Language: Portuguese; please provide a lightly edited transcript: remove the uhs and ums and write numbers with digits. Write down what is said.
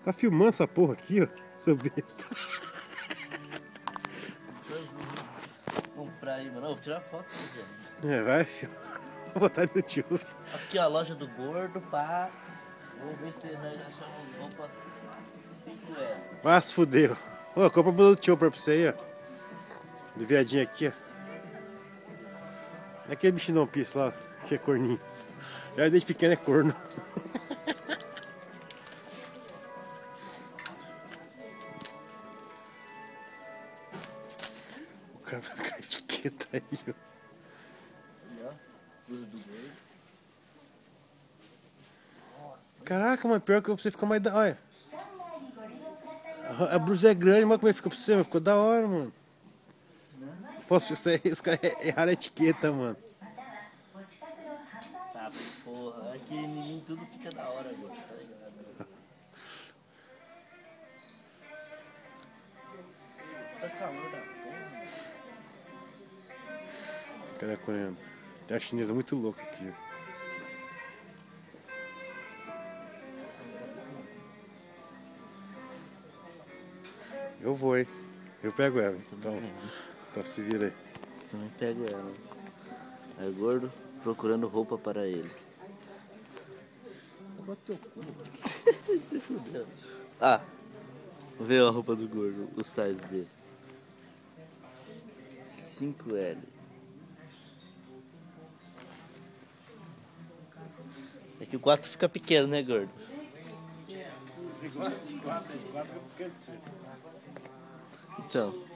Tá filmando essa porra aqui, ó, seu besta. Vou comprar aí, mano. Vou tirar foto dele. Vai, vou botar no YouTube. Aqui, ó, a loja do gordo, pá. Vamos ver se nós achamos roupa 5 Mas fudeu. Ô, compra o do Chopper pra você aí, ó. Do viadinho aqui, ó. É aquele bichinho não piso lá, que é corninho. Já desde pequeno é corno. O cara vai com a etiqueta aí, ó. Caraca, mas pior que você fica mais da hora. A blusa é grande, mas como é que fica pra você? Ficou da hora, mano. Poxa, os caras erraram a etiqueta, mano. Tá, porra. Aqui em mim tudo fica da hora agora, tá ligado? Tá calor da porra. Cara, é coreano. Tem a chinesa muito louca aqui, ó. Eu vou, hein? Eu pego ela. Então se vira aí. Também pego ela. É gordo procurando roupa para ele. Ah, vê a roupa do gordo, o size dele. 5L. É que o 4 fica pequeno, né, gordo? Quase que eu fiquei assim. Então.